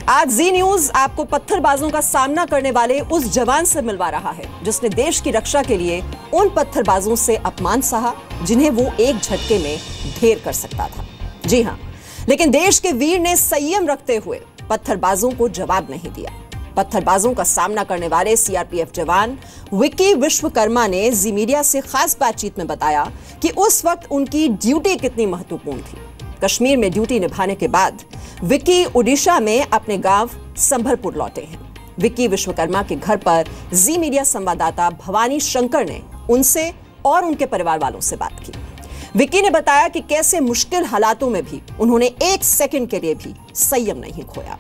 आज जी न्यूज आपको पत्थरबाजों का सामना करने वाले उस जवान से मिलवा रहा है जिसने देश की रक्षा के लिए उन पत्थरबाजों से अपमान सहा जिन्हें वो एक झटके में ढेर कर सकता था। जी हां, लेकिन देश के वीर ने संयम रखते हुए पत्थरबाजों को जवाब नहीं दिया। पत्थरबाजों का सामना करने वाले सीआरपीएफ जवान विक्की विश्वकर्मा ने जी मीडिया से खास बातचीत में बताया कि उस वक्त उनकी ड्यूटी कितनी महत्वपूर्ण थी। कश्मीर में ड्यूटी निभाने के बाद विक्की ओडिशा में अपने गांव संभलपुर लौटे हैं। विक्की विश्वकर्मा के घर पर जी मीडिया संवाददाता भवानी शंकर ने उनसे और उनके परिवार वालों से बात की। विक्की ने बताया कि कैसे मुश्किल हालातों में भी उन्होंने एक सेकंड के लिए भी संयम नहीं खोया।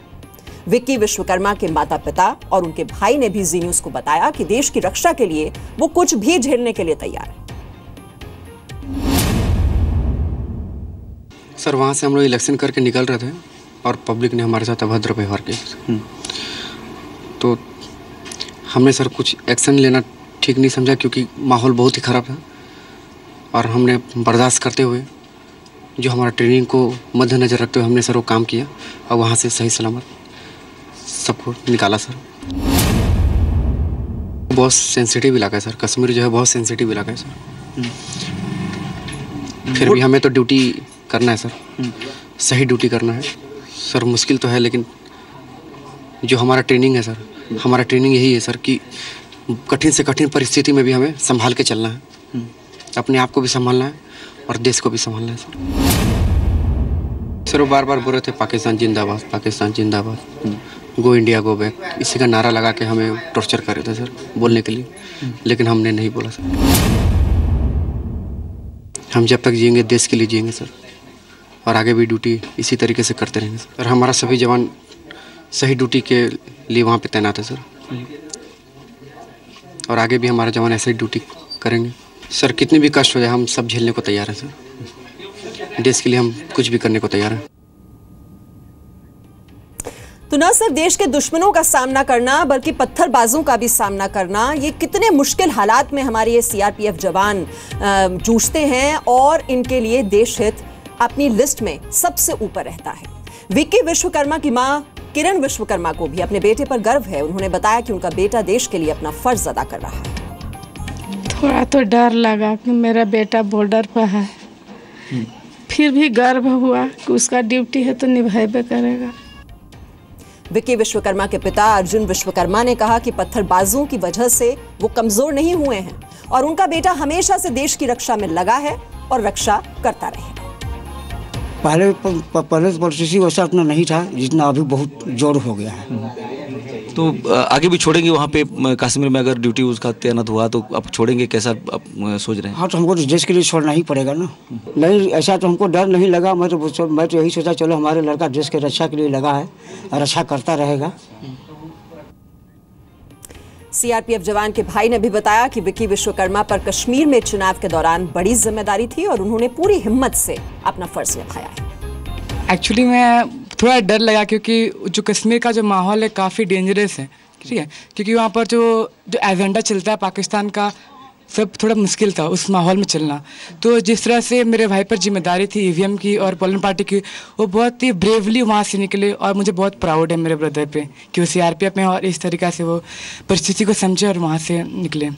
विक्की विश्वकर्मा के माता पिता और उनके भाई ने भी जी न्यूज को बताया कि देश की रक्षा के लिए वो कुछ भी झेलने के लिए तैयार है। सर, वहाँ से हम लोग इलेक्शन करके निकल रहे थे और पब्लिक ने हमारे साथ अभद्र व्यवहार किया। तो हमने सर कुछ एक्शन लेना ठीक नहीं समझा क्योंकि माहौल बहुत ही ख़राब था और हमने बर्दाश्त करते हुए जो हमारा ट्रेनिंग को मद्देनज़र रखते हुए हमने सर वो काम किया और वहाँ से सही सलामत सबको निकाला। सर बहुत सेंसिटिव इलाका है सर, कश्मीर जो है बहुत सेंसिटिव इलाका है सर। फिर भी हमें तो ड्यूटी करना है सर, सही ड्यूटी करना है सर। मुश्किल तो है लेकिन जो हमारा ट्रेनिंग है सर, हमारा ट्रेनिंग यही है सर कि कठिन से कठिन परिस्थिति में भी हमें संभाल के चलना है, अपने आप को भी संभालना है और देश को भी संभालना है सर। वो बार बार बोल रहे थे पाकिस्तान जिंदाबाद, पाकिस्तान जिंदाबाद, गो इंडिया गो बैक, इसी का नारा लगा के हमें टॉर्चर कर रहे थे सर बोलने के लिए, लेकिन हमने नहीं बोला सर। हम जब तक जिएंगे देश के लिए जिएंगे सर और आगे भी ड्यूटी इसी तरीके से करते रहेंगे सर। हमारा सभी जवान सही ड्यूटी के लिए वहाँ पे तैनात है सर और आगे भी हमारे जवान ऐसे ही ड्यूटी करेंगे सर। कितने भी कष्ट हो जाए हम सब झेलने को तैयार हैं सर। देश के लिए हम कुछ भी करने को तैयार हैं। तो न सिर्फ देश के दुश्मनों का सामना करना बल्कि पत्थरबाजों का भी सामना करना, ये कितने मुश्किल हालात में हमारे ये सीआरपीएफ जवान जूझते हैं और इनके लिए देश हित अपनी लिस्ट में सबसे ऊपर रहता है। विक्की विश्वकर्मा की मां किरण विश्वकर्मा को भी अपने बेटे पर गर्व है। उन्होंने बताया कि उनका बेटा देश के लिए अपना फर्ज अदा कर रहा है। थोड़ा तो डर लगा कि मेरा बेटा बॉर्डर पर है, फिर भी गर्व हुआ कि उसका ड्यूटी है तो निभाएबे करेगा। विक्की विश्वकर्मा के पिता अर्जुन विश्वकर्मा ने कहा कि पत्थरबाजों की वजह से वो कमजोर नहीं हुए हैं और उनका बेटा हमेशा से देश की रक्षा में लगा है और रक्षा करता रहेगा। पहले परिस्थिति वैसा उतना नहीं था जितना अभी बहुत जोर हो गया है। तो आगे भी छोड़ेंगे वहाँ पे कश्मीर में अगर ड्यूटी उसका तैनात हुआ तो आप छोड़ेंगे, कैसा आप सोच रहे हैं? हाँ, तो हमको तो देश के लिए छोड़ना ही पड़ेगा ना। नहीं, ऐसा तो हमको डर नहीं लगा। मैं तो यही सोचा चलो हमारे लड़का देश के रक्षा के लिए लगा है और रक्षा करता रहेगा। सीआरपीएफ जवान के भाई ने भी बताया कि विक्की विश्वकर्मा पर कश्मीर में चुनाव के दौरान बड़ी जिम्मेदारी थी और उन्होंने पूरी हिम्मत से अपना फर्ज निभाया है। एक्चुअली मैं थोड़ा डर लगा क्योंकि जो कश्मीर का जो माहौल है काफ़ी डेंजरस है, ठीक है, क्योंकि वहाँ पर जो एजेंडा चलता है पाकिस्तान का, सब थोड़ा मुश्किल था उस माहौल में चलना। तो जिस तरह से मेरे भाई पर जिम्मेदारी थी ईवीएम की और पोलिंग पार्टी की, वो बहुत ही ब्रेवली वहाँ से निकले और मुझे बहुत प्राउड है मेरे ब्रदर पे कि वो सीआरपीएफ में और इस तरीक़े से वो परिस्थिति को समझे और वहाँ से निकले।